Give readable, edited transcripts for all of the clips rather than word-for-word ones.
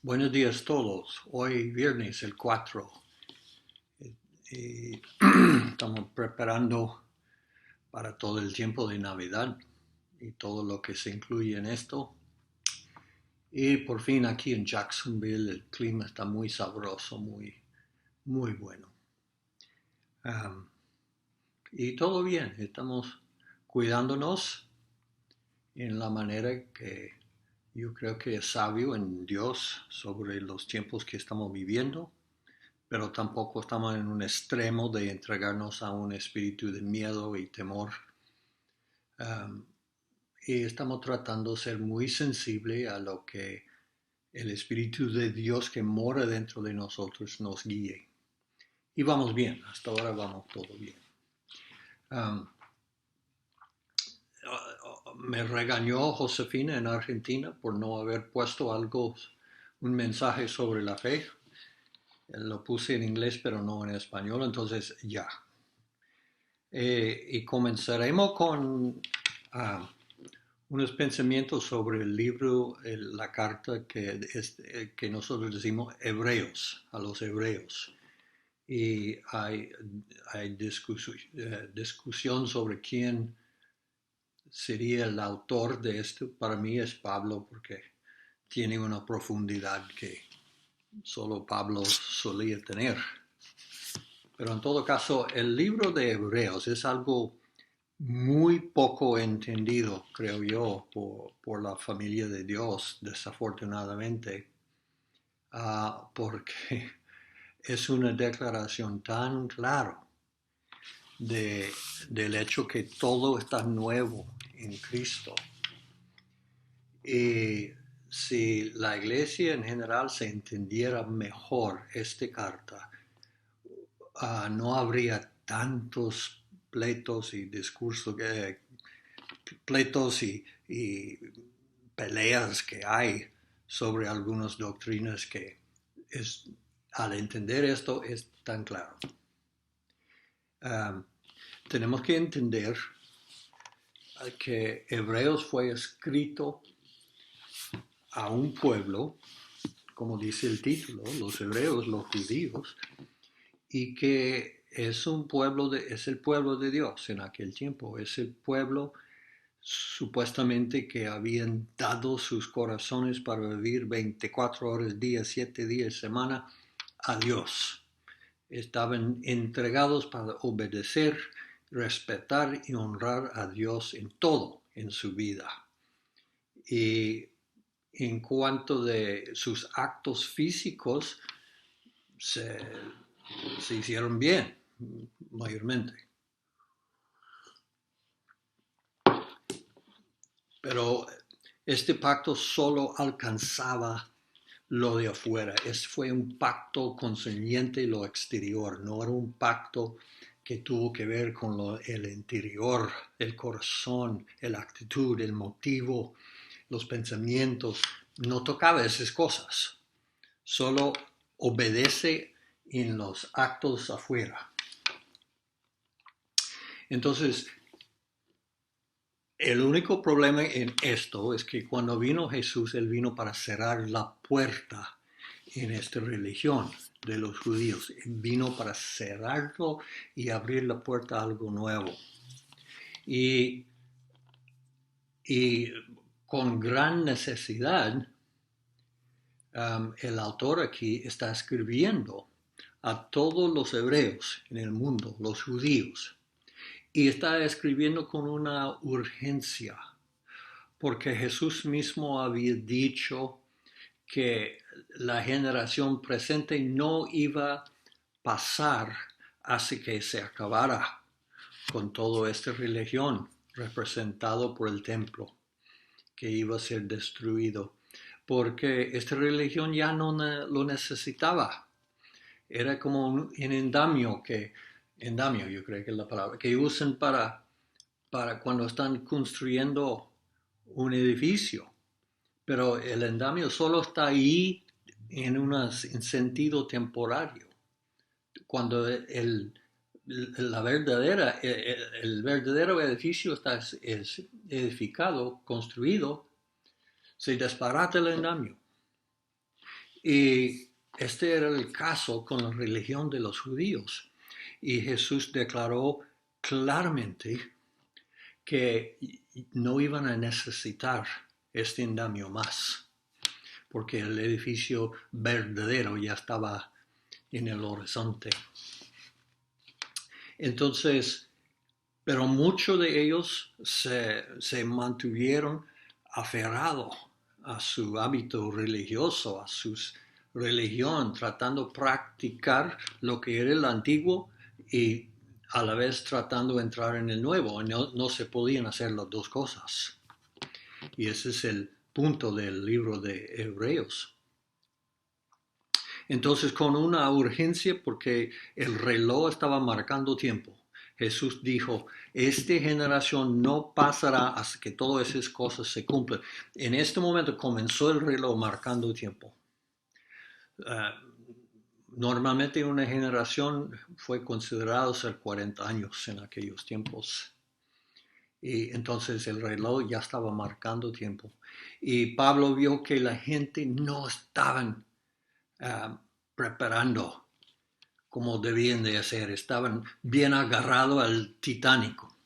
Buenos días todos. Hoy viernes el 4 y estamos preparando para todo el tiempo de Navidad y todo lo que se incluye en esto. Y por fin aquí en Jacksonville el clima está muy sabroso, muy bueno. Um, y todo bien, estamos cuidándonos en la manera que yo creo que es sabio en Dios sobre los tiempos que estamos viviendo, pero tampoco estamos en un extremo de entregarnos a un espíritu de miedo y temor. Um, y estamos tratando de ser muy sensible a lo que el Espíritu de Dios que mora dentro de nosotros nos guíe. Y vamos bien, hasta ahora vamos todo bien. Um, Me regañó Josefina en Argentina por no haber puesto un mensaje sobre la fe. Lo puse en inglés pero no en español, entonces ya. Y comenzaremos con unos pensamientos sobre el libro, la carta que nosotros decimos Hebreos, a los Hebreos. Y hay discusión sobre quién sería el autor de esto. Para mí es Pablo porque tiene una profundidad que solo Pablo solía tener. Pero en todo caso, el libro de Hebreos es algo muy poco entendido, creo yo, por la familia de Dios, desafortunadamente, porque es una declaración tan clara del hecho que todo está nuevo en Cristo. Y si la iglesia en general se entendiera mejor esta carta, no habría tantos pleitos y discursos, pleitos y peleas que hay sobre algunas doctrinas que al entender esto es tan claro. Tenemos que entender que Hebreos fue escrito a un pueblo, como dice el título, los hebreos, los judíos, y que es es el pueblo de Dios en aquel tiempo, es el pueblo supuestamente que habían dado sus corazones para vivir 24 horas día, 7 días semana a Dios. Estaban entregados para obedecer, respetar y honrar a Dios en todo en su vida. Y en cuanto de sus actos físicos, se hicieron bien, mayormente. Pero este pacto solo alcanzaba lo de afuera. Fue un pacto concerniente lo exterior, no era un pacto que tuvo que ver con el interior, el corazón, la actitud, el motivo, los pensamientos. No tocaba esas cosas. Solo obedece en los actos afuera. Entonces, el único problema en esto es que cuando vino Jesús, Él vino para cerrar la puerta en esta religión de los judíos. Vino para cerrarlo y abrir la puerta a algo nuevo. Y con gran necesidad, el autor aquí está escribiendo a todos los hebreos en el mundo, los judíos, y está escribiendo con una urgencia, porque Jesús mismo había dicho que la generación presente no iba a pasar hasta que se acabara con toda esta religión representado por el templo que iba a ser destruido, porque esta religión ya no lo necesitaba. Era como un endamio yo creo que es la palabra, que usan para cuando están construyendo un edificio. Pero el endamio solo está ahí en sentido temporario. Cuando el verdadero edificio es edificado, construido, se desbarata el andamio. Y este era el caso con la religión de los judíos. Y Jesús declaró claramente que no iban a necesitar este andamio más, porque el edificio verdadero ya estaba en el horizonte. Entonces, pero muchos de ellos se mantuvieron aferrados a su hábito religioso, a su religión, tratando de practicar lo que era el antiguo y a la vez tratando de entrar en el nuevo. No se podían hacer las dos cosas. Y ese es el punto del libro de Hebreos. Entonces, con una urgencia, porque el reloj estaba marcando tiempo, Jesús dijo, esta generación no pasará hasta que todas esas cosas se cumplan. En este momento comenzó el reloj marcando tiempo. Normalmente una generación fue considerado ser 40 años en aquellos tiempos. Y entonces el reloj ya estaba marcando tiempo. Y Pablo vio que la gente no estaban preparando como debían de hacer, estaban bien agarrados al Titánico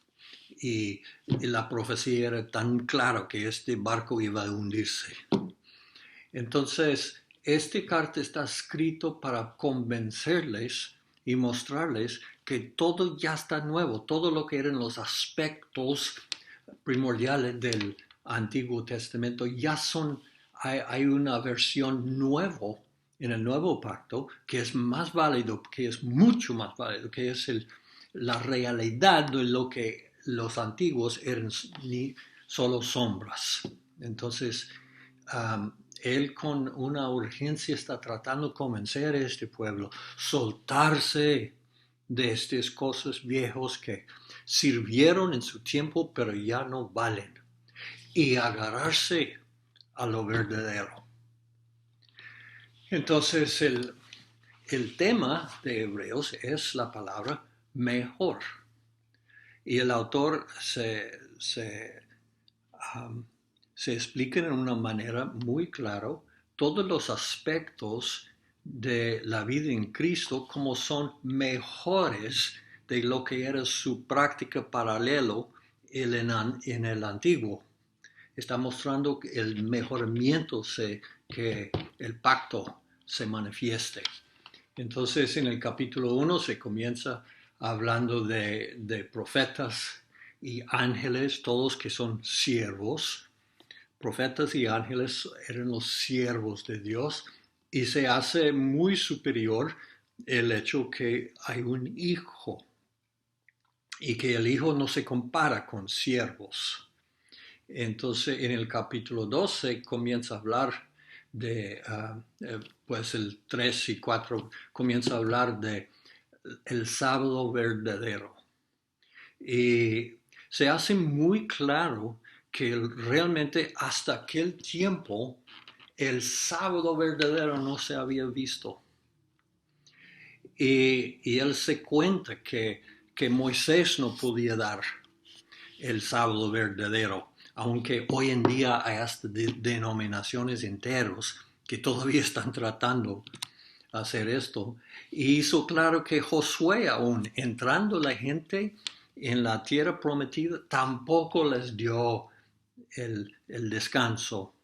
y la profecía era tan clara que este barco iba a hundirse. Entonces, este carta está escrito para convencerles y mostrarles que todo ya está nuevo, todo lo que eran los aspectos primordiales del Antiguo Testamento ya son, hay una versión nueva en el nuevo pacto que es más válido, que es mucho más válido, que es la realidad de lo que los antiguos eran solo sombras. Entonces, él con una urgencia está tratando de convencer a este pueblo, soltarse de estas cosas viejos que sirvieron en su tiempo, pero ya no valen, y agarrarse a lo verdadero. Entonces, el tema de Hebreos es la palabra mejor. Y el autor se explica de una manera muy clara todos los aspectos de la vida en Cristo como son mejores de lo que era su práctica paralelo en el antiguo. Está mostrando el mejoramiento que el pacto se manifieste. Entonces en el capítulo 1 se comienza hablando de profetas y ángeles, todos que son siervos. Profetas y ángeles eran los siervos de Dios y se hace muy superior el hecho que hay un hijo y que el hijo no se compara con siervos. Entonces en el capítulo 12 comienza a hablar pues el 3 y 4 comienza a hablar de el sábado verdadero. Y se hace muy claro que realmente hasta aquel tiempo el sábado verdadero no se había visto. Y él se cuenta que Moisés no podía dar el sábado verdadero, aunque hoy en día hay hasta denominaciones enteras que todavía están tratando de hacer esto. Y hizo claro que Josué, aún entrando la gente en la tierra prometida, tampoco les dio el descanso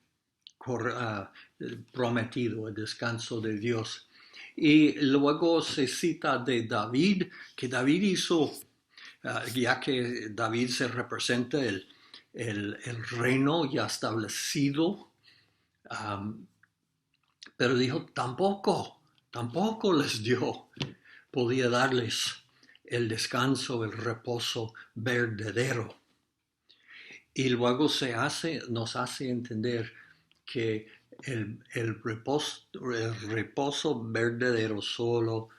prometido, el descanso de Dios. Y luego se cita de David, que David hizo, ya que David se representa el reino ya establecido, pero dijo, tampoco les dio, podía darles el descanso, el reposo verdadero. Y luego nos hace entender que el reposo verdadero solo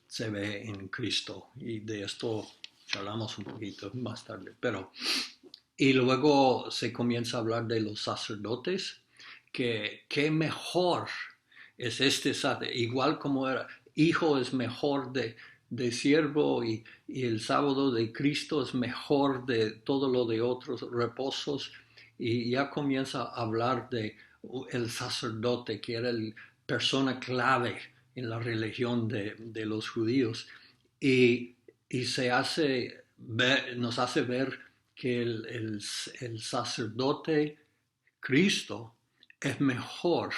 se ve en Cristo. Y de esto charlamos un poquito más tarde. Y luego se comienza a hablar de los sacerdotes, que qué mejor es este sacerdote, igual como era, hijo es mejor de siervo y el sábado de Cristo es mejor de todo lo de otros reposos, y ya comienza a hablar de el sacerdote que era el persona clave en la religión de los judíos y nos hace ver que el sacerdote Cristo es mejor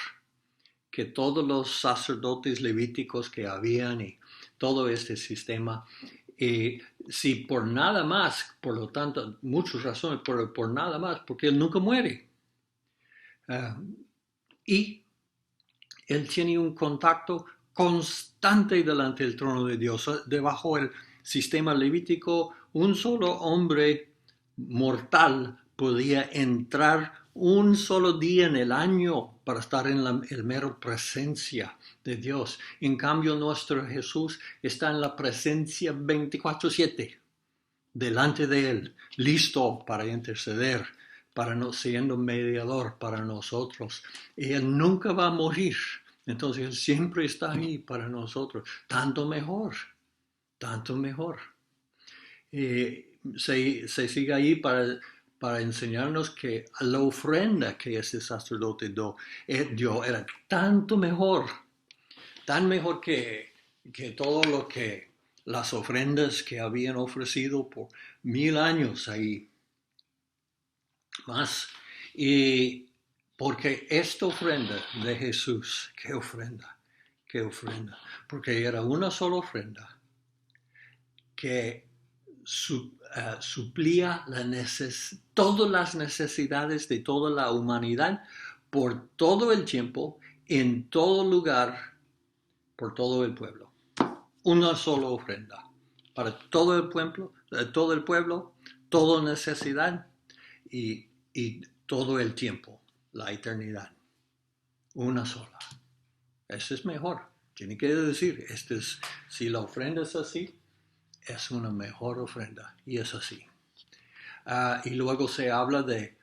que todos los sacerdotes levíticos que habían y todo este sistema. Y si por nada más, por lo tanto, muchas razones, por nada más, porque Él nunca muere. Y Él tiene un contacto constante delante del trono de Dios. Debajo del sistema levítico, un solo hombre mortal podía entrar un solo día en el año para estar en la mera presencia de Dios. En cambio, nuestro Jesús está en la presencia 24/7, delante de Él, listo para interceder, siendo mediador para nosotros. Y Él nunca va a morir. Entonces Él siempre está ahí para nosotros. Tanto mejor, tanto mejor. Se sigue ahí para enseñarnos que la ofrenda que ese sacerdote dio era tanto mejor, tan mejor que todo lo que las ofrendas que habían ofrecido por 1000 años ahí. Más. Y porque esta ofrenda de Jesús, qué ofrenda, porque era una sola ofrenda que suplía todas las necesidades de toda la humanidad por todo el tiempo, en todo lugar, por todo el pueblo. Una sola ofrenda para todo el pueblo, toda necesidad y todo el tiempo, la eternidad. Una sola. Eso es mejor. Tiene que decir, si la ofrenda es así, es una mejor ofrenda, y es así. Y luego se habla de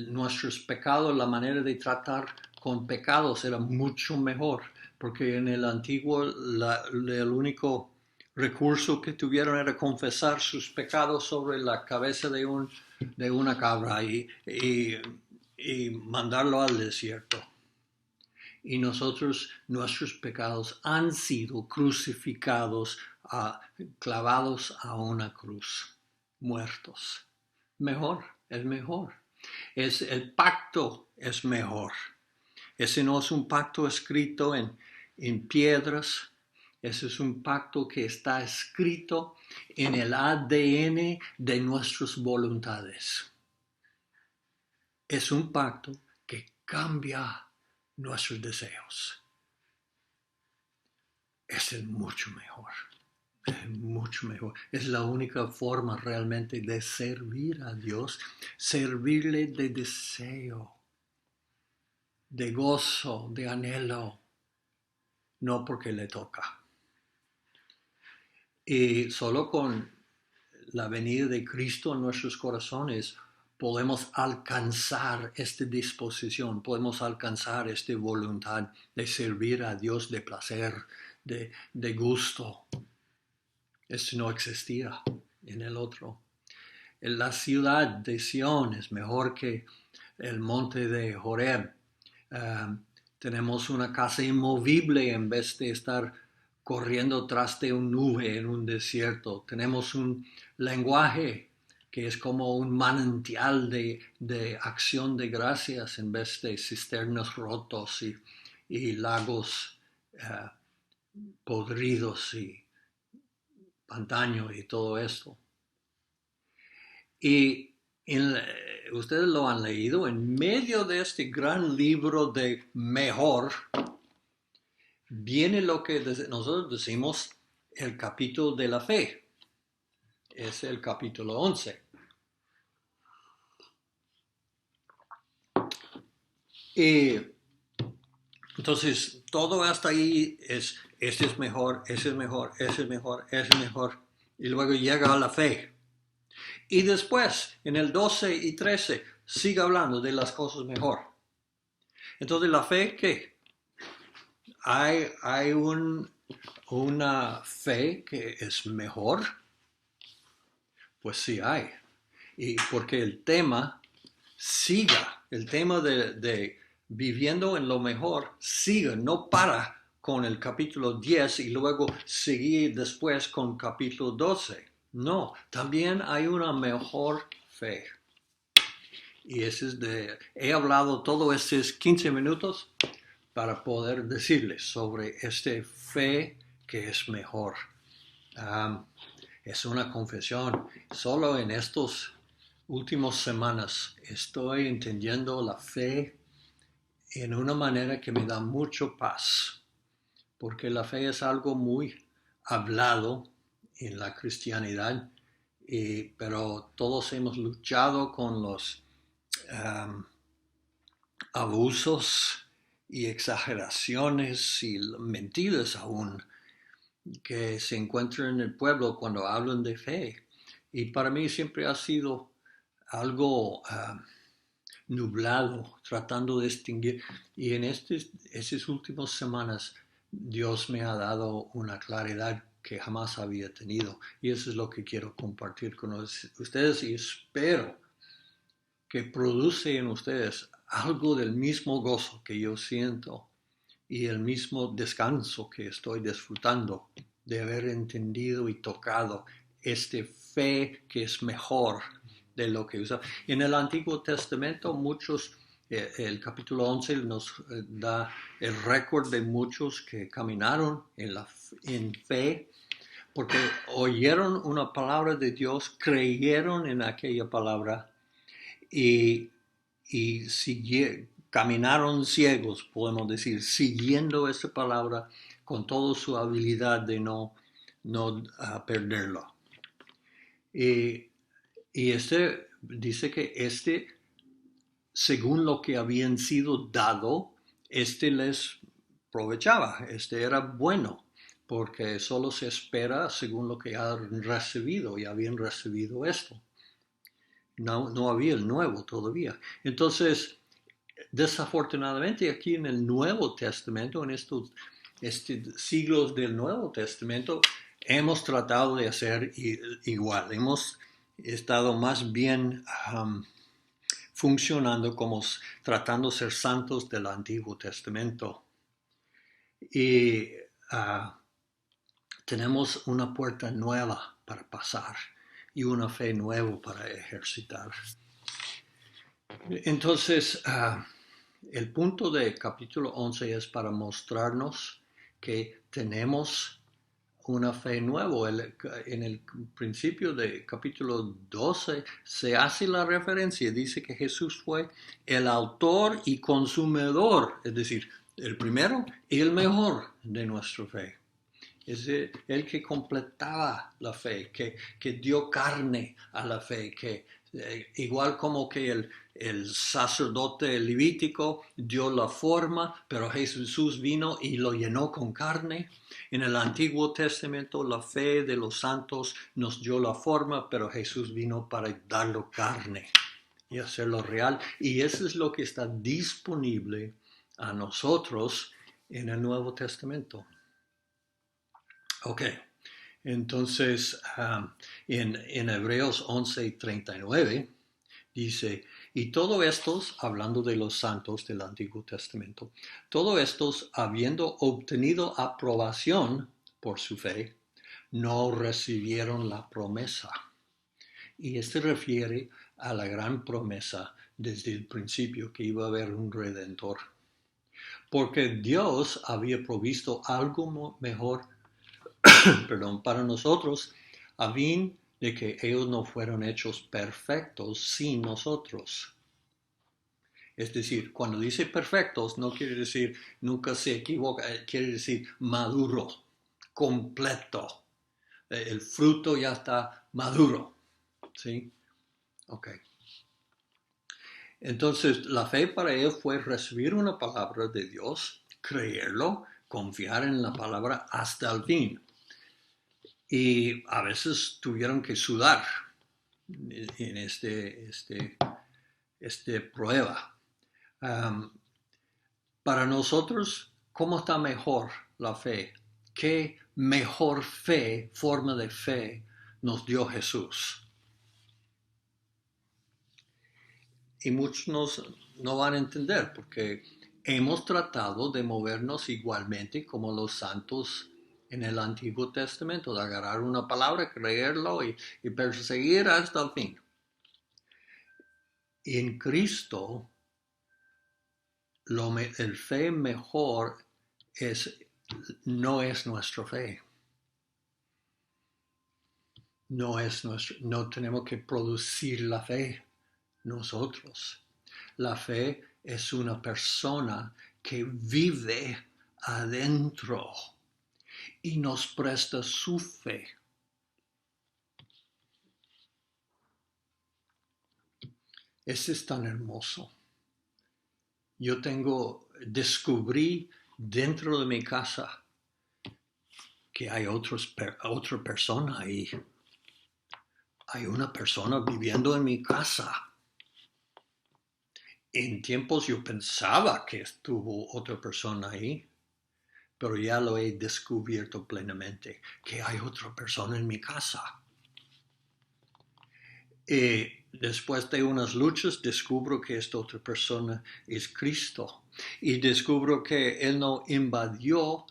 nuestros pecados, la manera de tratar con pecados era mucho mejor, porque en el antiguo el único recurso que tuvieron era confesar sus pecados sobre la cabeza de una cabra y mandarlo al desierto. Y nuestros pecados han sido crucificados, clavados a una cruz, muertos. Es mejor. El pacto es mejor. Ese no es un pacto escrito en piedras. Ese es un pacto que está escrito en el ADN de nuestras voluntades. Es un pacto que cambia nuestros deseos. Ese es mucho mejor. Es mucho mejor. Es la única forma realmente de servir a Dios, servirle de deseo, de gozo, de anhelo, no porque le toca. Y solo con la venida de Cristo en nuestros corazones podemos alcanzar esta disposición, podemos alcanzar esta voluntad de servir a Dios de placer, de gusto. Esto no existía en el otro. La ciudad de Sión es mejor que el monte de Horeb. Tenemos una casa inmovible en vez de estar corriendo tras de una nube en un desierto. Tenemos un lenguaje que es como un manantial de acción de gracias en vez de cisternas rotos y lagos podridos y antaño y todo esto. Y ustedes lo han leído, en medio de este gran libro de mejor, viene lo que nosotros decimos el capítulo de la fe. Es el capítulo 11. Y entonces todo hasta ahí es, este es mejor, ese es mejor, ese es mejor, ese es mejor. Y luego llega a la fe. Y después, en el 12 y 13, sigue hablando de las cosas mejor. Entonces, la fe, ¿qué? ¿Hay una fe que es mejor? Pues sí hay. Y porque el tema de viviendo en lo mejor, sigue, no para con el capítulo 10 y luego seguir después con capítulo 12. No, también hay una mejor fe. Y he hablado todos estos 15 minutos para poder decirles sobre esta fe que es mejor. Es una confesión. Solo en estas últimas semanas estoy entendiendo la fe en una manera que me da mucho paz, porque la fe es algo muy hablado en la cristianidad, pero todos hemos luchado con los abusos y exageraciones y mentiras aún que se encuentran en el pueblo cuando hablan de fe. Y para mí siempre ha sido algo nublado, tratando de distinguir. Y en estas últimas semanas Dios me ha dado una claridad que jamás había tenido. Y eso es lo que quiero compartir con ustedes y espero que produce en ustedes algo del mismo gozo que yo siento y el mismo descanso que estoy disfrutando de haber entendido y tocado esta fe que es mejor de lo que usa. En el Antiguo Testamento el capítulo 11 nos da el récord de muchos que caminaron en fe porque oyeron una palabra de Dios, creyeron en aquella palabra y caminaron ciegos, podemos decir, siguiendo esa palabra con toda su habilidad de no perderlo. Y dice que según lo que habían sido dado, les aprovechaba, era bueno, porque solo se espera según lo que han recibido y habían recibido esto. No había el nuevo todavía. Entonces, desafortunadamente aquí en el Nuevo Testamento, en estos siglos del Nuevo Testamento, hemos tratado de hacer igual. Hemos estado más bien funcionando como tratando de ser santos del Antiguo Testamento. Y tenemos una puerta nueva para pasar y una fe nueva para ejercitar. Entonces, el punto de capítulo 11 es para mostrarnos que tenemos una fe nueva. En el principio de capítulo 12 se hace la referencia, dice que Jesús fue el autor y consumidor, es decir, el primero y el mejor de nuestra fe. Es el que completaba la fe, que dio carne a la fe, que igual como que el sacerdote levítico dio la forma, pero Jesús vino y lo llenó con carne. En el Antiguo Testamento la fe de los santos nos dio la forma, pero Jesús vino para darlo carne y hacerlo real. Y eso es lo que está disponible a nosotros en el Nuevo Testamento. Ok, entonces en Hebreos 11:39 dice, y todos estos, hablando de los santos del Antiguo Testamento, todos estos, habiendo obtenido aprobación por su fe, no recibieron la promesa. Y esto refiere a la gran promesa desde el principio que iba a haber un Redentor. Porque Dios había provisto algo mejor para nosotros, a fin de que ellos no fueron hechos perfectos sin nosotros. Es decir, cuando dice perfectos, no quiere decir nunca se equivoca, quiere decir maduro, completo. El fruto ya está maduro. ¿Sí? Ok. Entonces, la fe para ellos fue recibir una palabra de Dios, creerlo, confiar en la palabra hasta el fin. Y a veces tuvieron que sudar en esta prueba. Para nosotros, ¿cómo está mejor la fe? ¿Qué mejor fe, forma de fe nos dio Jesús? Y muchos no van a entender porque hemos tratado de movernos igualmente como los santos en el Antiguo Testamento, de agarrar una palabra, creerlo y perseguir hasta el fin. En Cristo, el fe mejor no es nuestra fe. No tenemos que producir la fe nosotros. La fe es una persona que vive adentro y nos presta su fe. Ese es tan hermoso. Descubrí dentro de mi casa que hay otra persona ahí. Hay una persona viviendo en mi casa. En tiempos yo pensaba que estuvo otra persona ahí, pero ya lo he descubierto plenamente, que hay otra persona en mi casa. Y después de unas luchas descubro que esta otra persona es Cristo. Y descubro que Él no invadió.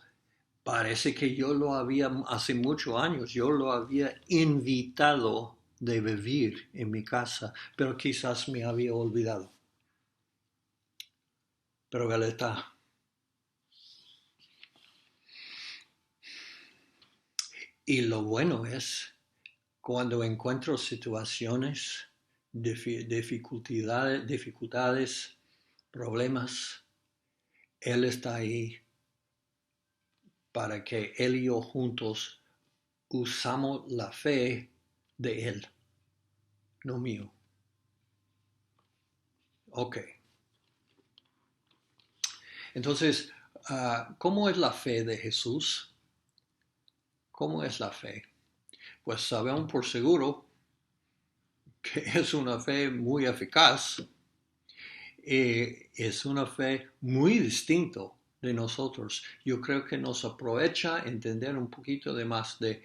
Parece que yo lo había, hace muchos años, yo lo había invitado de vivir en mi casa, pero quizás me había olvidado. Pero Él está. Y lo bueno es, cuando encuentro situaciones, dificultades, problemas, Él está ahí para que Él y yo juntos usamos la fe de Él, no mío. Ok. Entonces, ¿cómo es la fe de Jesús? ¿Cómo es la fe? Pues sabemos por seguro que es una fe muy eficaz. Es una fe muy distinta de nosotros. Yo creo que nos aprovecha entender un poquito de más de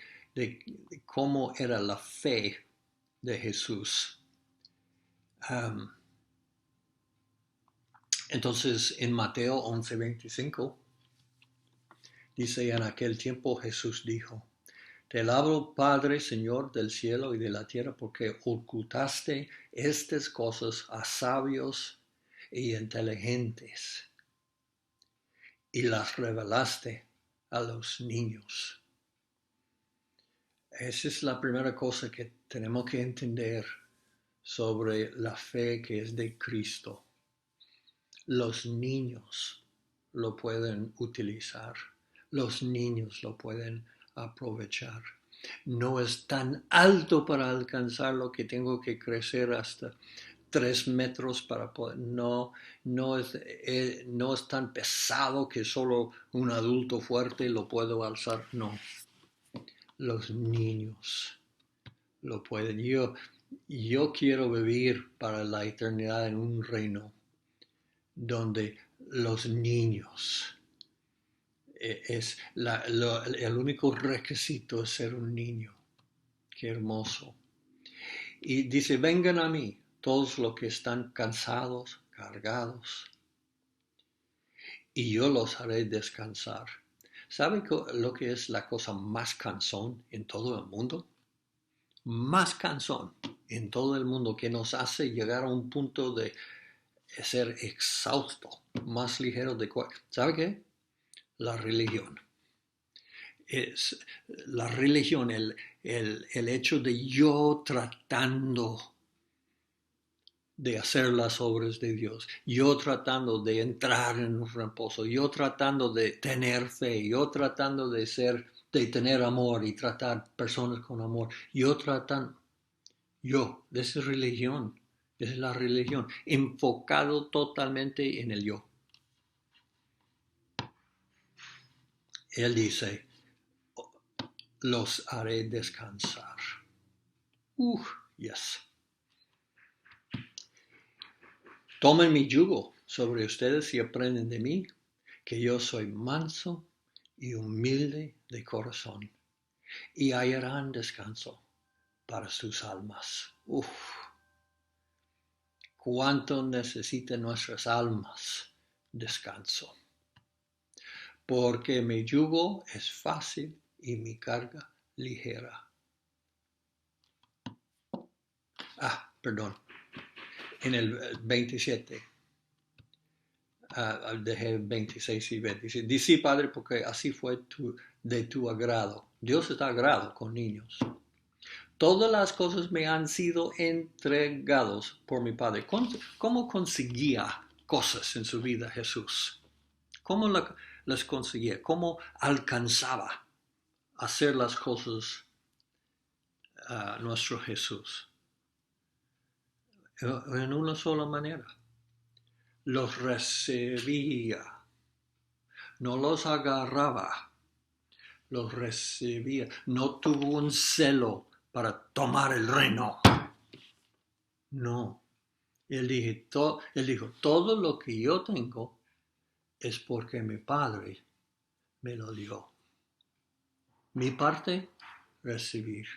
cómo era la fe de Jesús. Entonces, en Mateo 11:25, dice, en aquel tiempo Jesús dijo, te alabo, Padre, Señor del cielo y de la tierra, porque ocultaste estas cosas a sabios y inteligentes y las revelaste a los niños. Esa es la primera cosa que tenemos que entender sobre la fe que es de Cristo. Los niños lo pueden utilizar, los niños lo pueden aprovechar. No es tan alto para alcanzarlo que tengo que crecer hasta 3 metros para poder. No es tan pesado que solo un adulto fuerte lo puedo alzar. No, los niños lo pueden. Yo quiero vivir para la eternidad en un reino donde los niños el único requisito es ser un niño. Qué hermoso. Y dice, vengan a mí todos los que están cansados, cargados, y yo los haré descansar. ¿Sabe lo que es la cosa más cansón en todo el mundo? Más cansón en todo el mundo, que nos hace llegar a un punto de ser exhausto, más ligero de cualquier. ¿Sabe qué? La religión. Es la religión, el hecho de yo tratando de hacer las obras de Dios, yo tratando de entrar en un reposo, yo tratando de tener fe, yo tratando de tener amor y tratar personas con amor, esa es religión, esa es la religión, enfocado totalmente en el yo. Él dice, los haré descansar. Yes. Tomen mi yugo sobre ustedes y aprenden de mí, que yo soy manso y humilde de corazón, y hallarán descanso para sus almas. Cuánto necesitan nuestras almas descanso. Porque mi yugo es fácil y mi carga ligera. Perdón. En el 27. Dejé 26 y 27. Dice, Padre, porque así fue de tu agrado. Dios está agrado con niños. Todas las cosas me han sido entregados por mi Padre. ¿Cómo conseguía cosas en su vida Jesús? ¿Cómo las conseguía? ¿Cómo alcanzaba a hacer las cosas nuestro Jesús? En una sola manera. Los recibía. No los agarraba. Los recibía. No tuvo un celo para tomar el reino. No. Él dijo, todo lo que yo tengo es porque mi Padre me lo dio. Mi parte, recibir.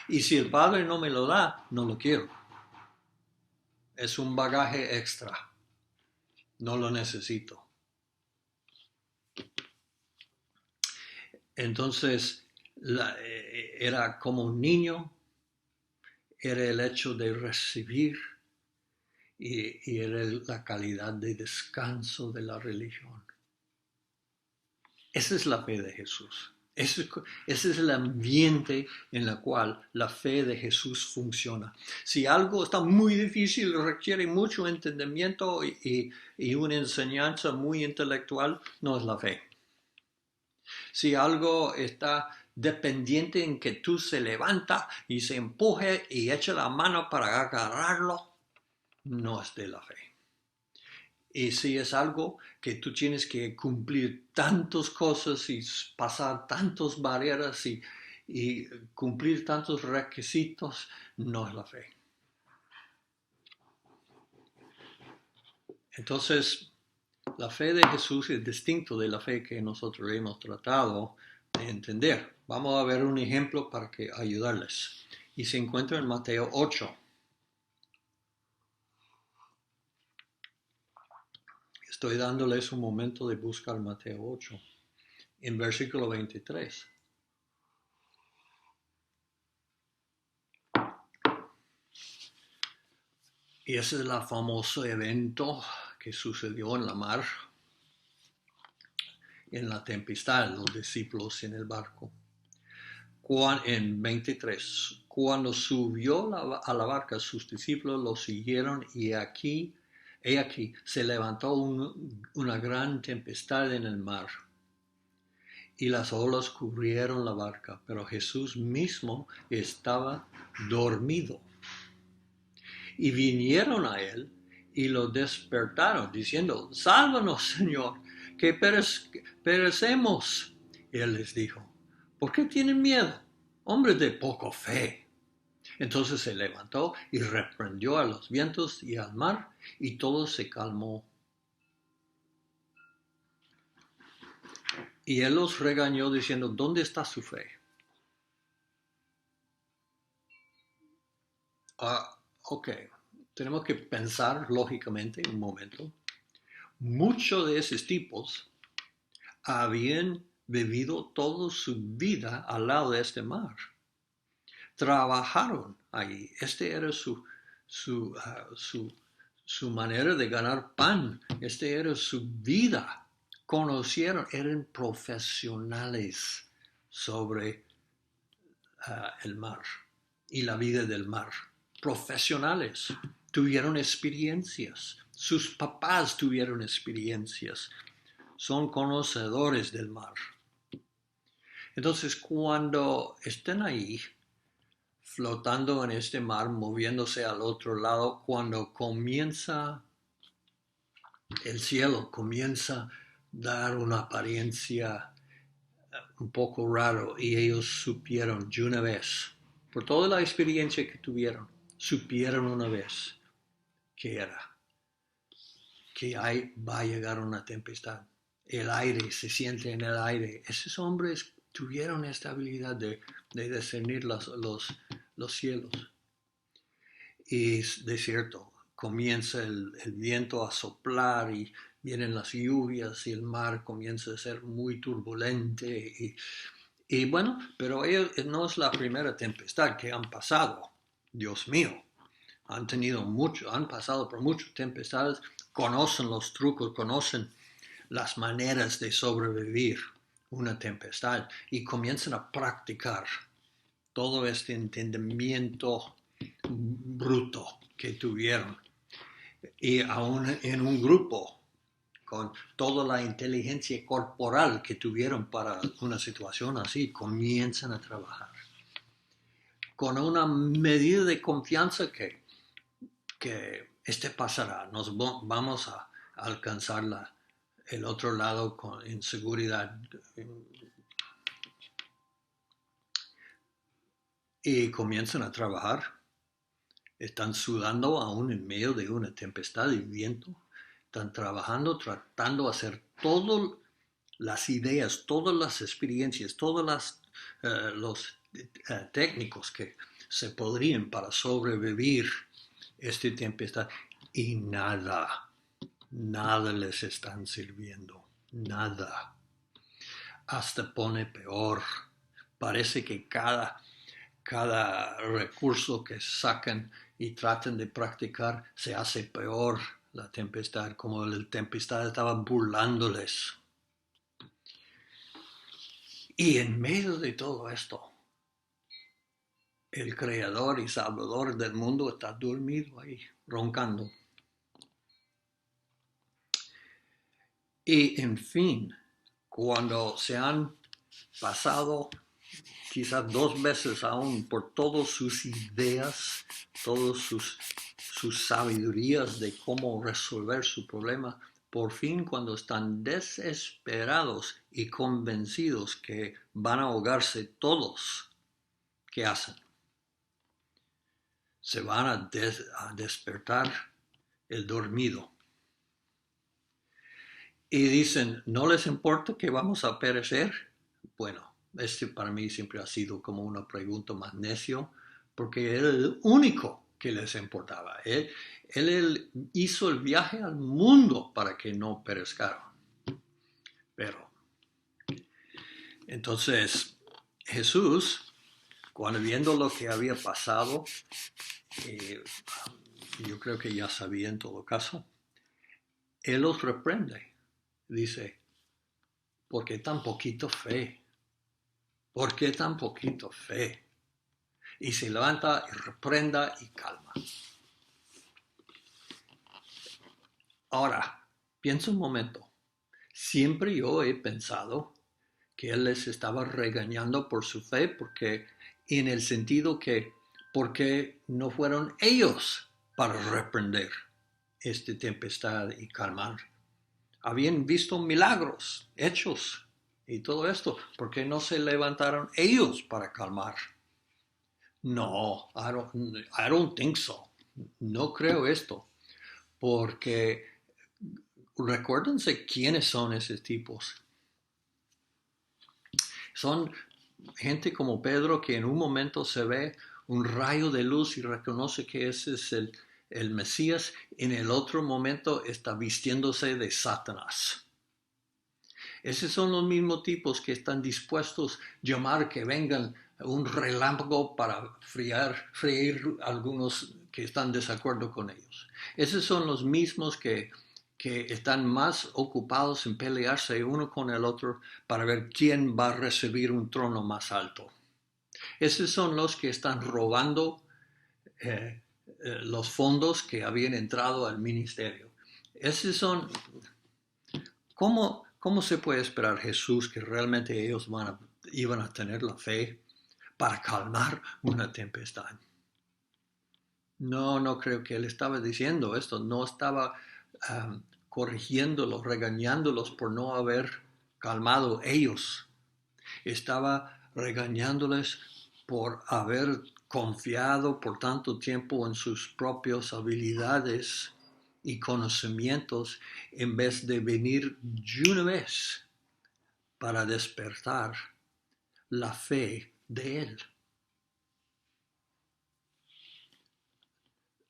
Y si el Padre no me lo da, no lo quiero. Es un bagaje extra. No lo necesito. Entonces, era como un niño, era el hecho de recibir y era la calidad de descanso de la religión. Esa es la fe de Jesús. Ese es el ambiente en el cual la fe de Jesús funciona. Si algo está muy difícil, requiere mucho entendimiento y una enseñanza muy intelectual, no es la fe. Si algo está dependiente en que tú se levanta y se empuje y echa la mano para agarrarlo, no es de la fe. Y si es algo que tú tienes que cumplir tantas cosas y pasar tantas barreras y cumplir tantos requisitos, no es la fe. Entonces, la fe de Jesús es distinto de la fe que nosotros hemos tratado de entender. Vamos a ver un ejemplo para que ayudarles. Y se encuentra en Mateo 8. Estoy dándoles un momento de buscar Mateo 8, en versículo 23. Y ese es el famoso evento que sucedió en la mar, en la tempestad, los discípulos en el barco. En 23, cuando subió a la barca, sus discípulos lo siguieron y aquí se levantó una gran tempestad en el mar y las olas cubrieron la barca, pero Jesús mismo estaba dormido. Y vinieron a él y lo despertaron, diciendo, sálvanos, Señor, que perecemos. Y él les dijo, ¿por qué tienen miedo, hombres de poca fe? Entonces se levantó y reprendió a los vientos y al mar, y todo se calmó. Y él los regañó diciendo, ¿dónde está su fe? Ok, tenemos que pensar lógicamente un momento. Muchos de esos tipos habían vivido toda su vida al lado de este mar. Trabajaron ahí. Este era su manera de ganar pan. Este era su vida. Conocieron, eran profesionales sobre el mar y la vida del mar. Profesionales. Tuvieron experiencias. Sus papás tuvieron experiencias. Son conocedores del mar. Entonces, cuando estén ahí, flotando en este mar, moviéndose al otro lado, cuando comienza el cielo, comienza a dar una apariencia un poco raro y ellos supieron de una vez, por toda la experiencia que tuvieron, supieron una vez que era, que va a llegar una tempestad. El aire, se siente en el aire. Esos hombres tuvieron esta habilidad de discernir los cielos. Y de cierto, comienza el viento a soplar y vienen las lluvias y el mar comienza a ser muy turbulente. Y bueno, pero ellos, no es la primera tempestad que han pasado. Dios mío, han pasado por muchas tempestades, conocen los trucos, conocen las maneras de sobrevivir una tempestad y comienzan a practicar todo este entendimiento bruto que tuvieron. Y aún en un grupo, con toda la inteligencia corporal que tuvieron para una situación así, comienzan a trabajar con una medida de confianza que pasará, nos vamos a alcanzar el otro lado en seguridad. Y comienzan a trabajar, están sudando aún en medio de una tempestad y viento, están trabajando, tratando de hacer todas las ideas, todas las experiencias, todos los técnicos que se podrían para sobrevivir esta tempestad y nada les están sirviendo, nada. Hasta pone peor. Parece que cada recurso que sacan y tratan de practicar se hace peor la tempestad, como la tempestad estaba burlándoles. Y en medio de todo esto, el creador y salvador del mundo está dormido ahí, roncando. Y en fin, cuando se han pasado quizás 2 veces aún por todas sus ideas, todas sus sabidurías de cómo resolver su problema, por fin cuando están desesperados y convencidos que van a ahogarse todos, ¿qué hacen? Se van a despertar el dormido. Y dicen, ¿no les importa que vamos a perecer? Bueno, este para mí siempre ha sido como una pregunta más necio, porque era el único que les importaba. Él hizo el viaje al mundo para que no perezcaran. Pero, entonces, Jesús, cuando viendo lo que había pasado, yo creo que ya sabía en todo caso, Él los reprende. Dice, ¿por qué tan poquito fe? ¿Por qué tan poquito fe? Y se levanta y reprenda y calma. Ahora, piensa un momento. Siempre yo he pensado que Él les estaba regañando por su fe, porque en el sentido que, porque no fueron ellos para reprender esta tempestad y calmar. Habían visto milagros, hechos y todo esto. ¿Por qué no se levantaron ellos para calmar? No, I don't think so. No creo esto. Porque recuérdense quiénes son esos tipos. Son gente como Pedro que en un momento se ve un rayo de luz y reconoce que ese es el Mesías. En el otro momento está vistiéndose de Satanás. Esos son los mismos tipos que están dispuestos a llamar que vengan un relámpago para freír algunos que están en desacuerdo con ellos. Esos son los mismos que están más ocupados en pelearse uno con el otro para ver quién va a recibir un trono más alto. Esos son los que están robando los fondos que habían entrado al ministerio. Esos son... ¿Cómo se puede esperar Jesús que realmente ellos iban a tener la fe para calmar una tempestad? No creo que él estaba diciendo esto, no estaba corrigiéndolos, regañándolos por no haber calmado ellos. Estaba regañándoles por haber confiado por tanto tiempo en sus propias habilidades y conocimientos en vez de venir de una vez para despertar la fe de Él.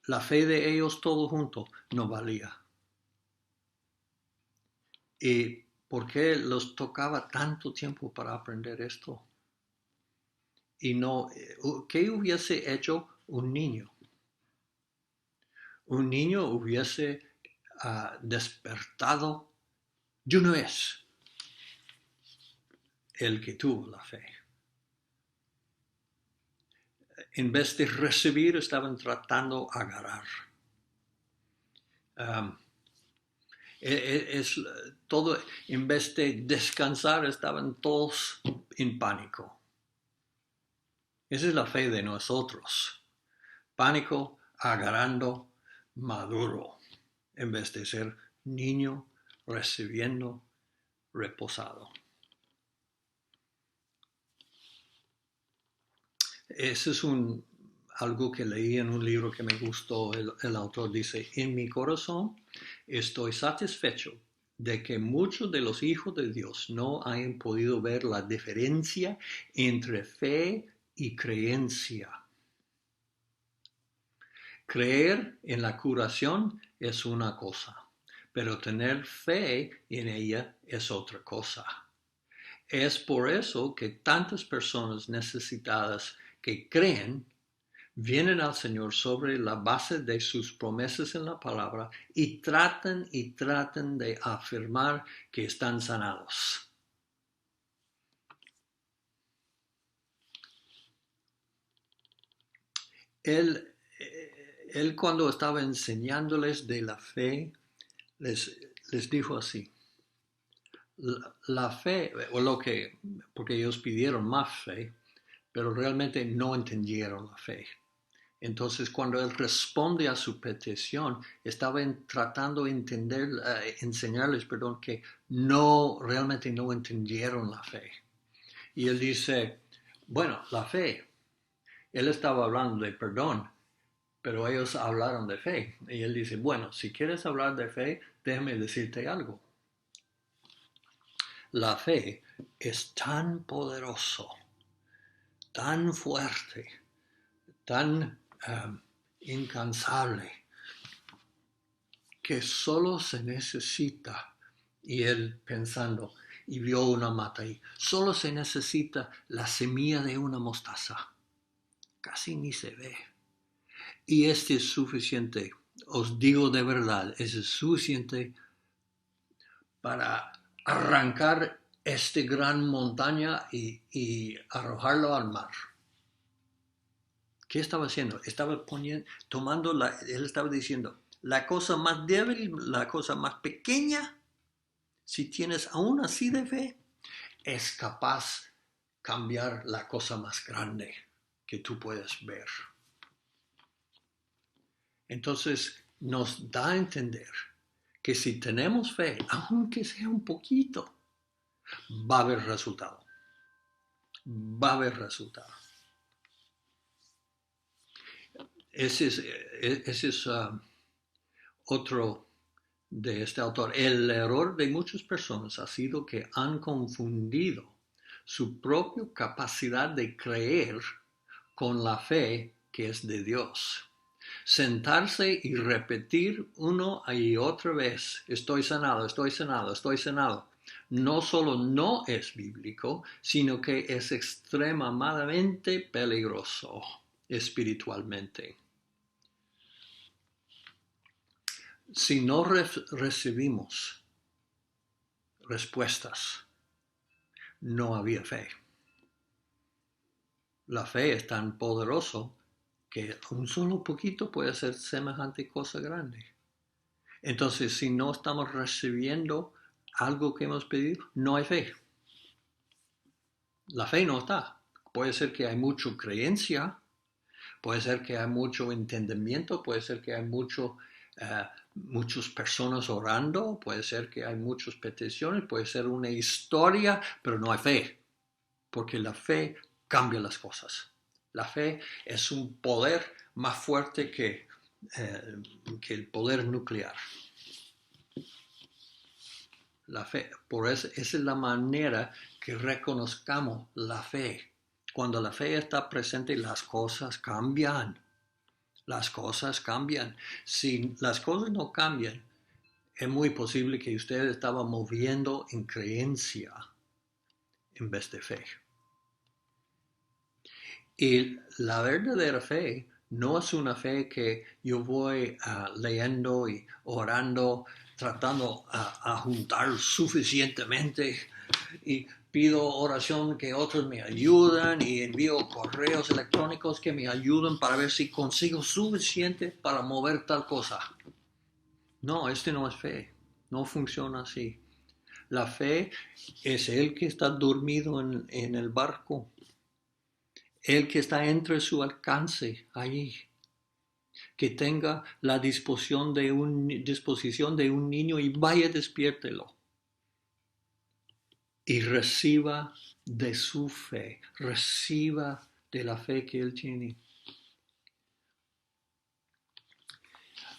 la fe de ellos todos juntos no valía. ¿Y por qué los tocaba tanto tiempo para aprender esto? Y no, ¿qué hubiese hecho un niño? Un niño hubiese despertado de una vez el que tuvo la fe. En vez de recibir, estaban tratando de agarrar. Es todo, en vez de descansar, estaban todos en pánico. Esa es la fe de nosotros. Pánico, agarrando, maduro, en vez de ser niño recibiendo, reposado. Ese es algo que leí en un libro que me gustó. El autor dice, en mi corazón estoy satisfecho de que muchos de los hijos de Dios no hayan podido ver la diferencia entre fe y creencia. Creer en la curación es una cosa, pero tener fe en ella es otra cosa. Es por eso que tantas personas necesitadas que creen vienen al Señor sobre la base de sus promesas en la palabra y tratan de afirmar que están sanados. Él cuando estaba enseñándoles de la fe, les dijo así, la fe, porque ellos pidieron más fe, pero realmente no entendieron la fe. Entonces, cuando él responde a su petición, estaba tratando de enseñarles, que realmente no entendieron la fe. Y él dice, bueno, la fe, él estaba hablando de perdón, pero ellos hablaron de fe. Y él dice, bueno, si quieres hablar de fe, déjame decirte algo. La fe es tan poderoso, tan fuerte, tan incansable, que solo se necesita, y él pensando, y vio una mata ahí, solo se necesita la semilla de una mostaza. Casi ni se ve. Y este es suficiente, os digo de verdad, es suficiente para arrancar esta gran montaña y arrojarlo al mar. ¿Qué estaba haciendo? Él estaba diciendo, la cosa más débil, la cosa más pequeña, si tienes aún así de fe, es capaz de cambiar la cosa más grande que tú puedes ver. Entonces nos da a entender que si tenemos fe, aunque sea un poquito, va a haber resultado. Va a haber resultado. Ese es otro de este autor. El error de muchas personas ha sido que han confundido su propia capacidad de creer con la fe que es de Dios. Sentarse y repetir una y otra vez, estoy sanado, estoy sanado, estoy sanado, no solo no es bíblico, sino que es extremadamente peligroso espiritualmente. Si no recibimos respuestas, no había fe. La fe es tan poderoso que un solo poquito puede hacer semejante cosa grande. Entonces, si no estamos recibiendo algo que hemos pedido, no hay fe. La fe no está. Puede ser que hay mucha creencia, puede ser que hay mucho entendimiento, puede ser que hay muchas personas orando, puede ser que hay muchas peticiones, puede ser una historia, pero no hay fe, porque la fe cambia las cosas. La fe es un poder más fuerte que el poder nuclear. La fe, por eso, esa es la manera que reconozcamos la fe. Cuando la fe está presente, las cosas cambian. Las cosas cambian. Si las cosas no cambian, es muy posible que usted estaba moviendo en creencia en vez de fe. Y la verdadera fe no es una fe que yo voy leyendo y orando, tratando a juntar suficientemente y pido oración que otros me ayudan y envío correos electrónicos que me ayudan para ver si consigo suficiente para mover tal cosa. No, no es fe. No funciona así. La fe es el que está dormido en el barco, el que está entre su alcance allí, que tenga la disposición de un niño y vaya, despiértelo y reciba de su fe, reciba de la fe que él tiene.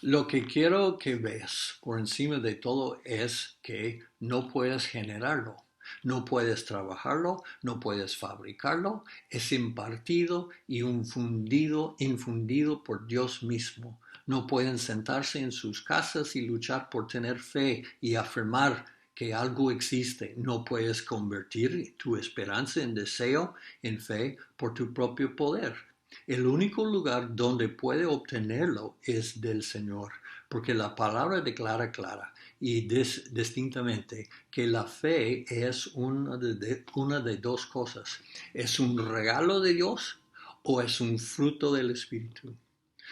Lo que quiero que veas por encima de todo es que no puedes generarlo, no puedes trabajarlo, no puedes fabricarlo, es impartido y infundido por Dios mismo. No pueden sentarse en sus casas y luchar por tener fe y afirmar que algo existe. No puedes convertir tu esperanza en deseo, en fe, por tu propio poder. El único lugar donde puede obtenerlo es del Señor, porque la palabra declara clara y distintamente que la fe es una de dos cosas. ¿Es un regalo de Dios o es un fruto del Espíritu?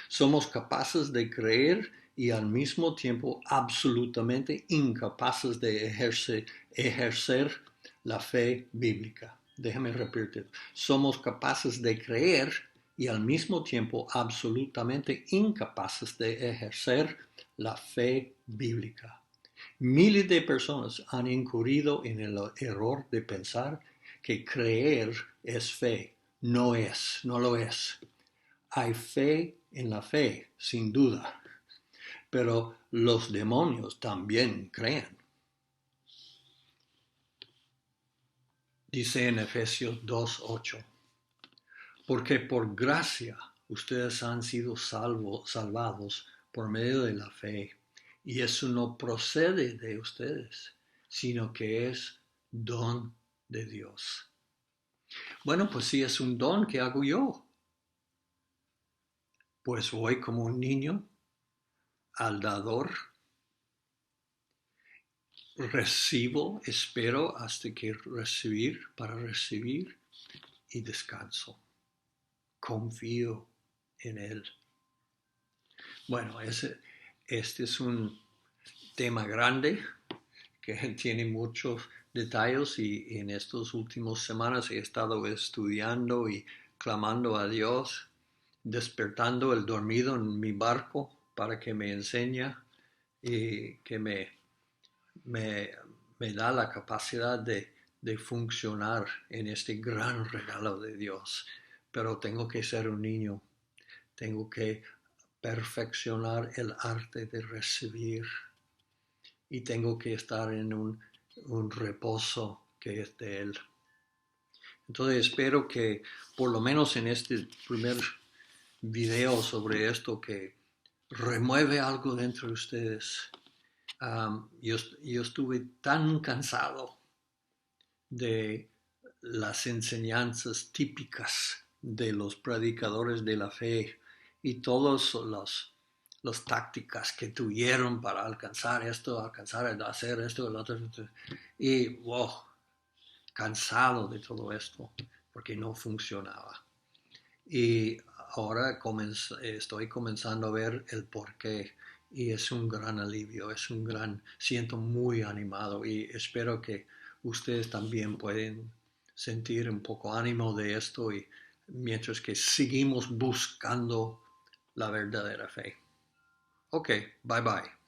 Somos capaces de creer y al mismo tiempo absolutamente incapaces de ejercer la fe bíblica. Déjame repetir. Somos capaces de creer y al mismo tiempo absolutamente incapaces de ejercer la fe bíblica. Miles de personas han incurrido en el error de pensar que creer es fe. No lo es. Hay fe en la fe, sin duda, pero los demonios también creen. Dice en Efesios 2:8, porque por gracia ustedes han sido salvados por medio de la fe, y eso no procede de ustedes, sino que es don de Dios. Bueno, pues si es un don, ¿qué hago yo? Pues voy como un niño al dador, recibo, espero hasta que para recibir y descanso. Confío en Él. Bueno, este es un tema grande que tiene muchos detalles y en estas últimas semanas he estado estudiando y clamando a Dios, despertando el dormido en mi barco para que me enseñe y que me da la capacidad de funcionar en este gran regalo de Dios. Pero tengo que ser un niño, tengo que perfeccionar el arte de recibir y tengo que estar en un reposo que es de Él. Entonces espero que por lo menos en este primer video sobre esto que remueve algo dentro de ustedes. Yo estuve tan cansado de las enseñanzas típicas de los predicadores de la fe y todas las tácticas que tuvieron para alcanzar esto, hacer esto, el otro. Y wow, cansado de todo esto porque no funcionaba. Y ahora estoy comenzando a ver el porqué y es un gran alivio, siento muy animado y espero que ustedes también pueden sentir un poco ánimo de esto y mientras que seguimos buscando la verdadera fe. Ok, bye bye.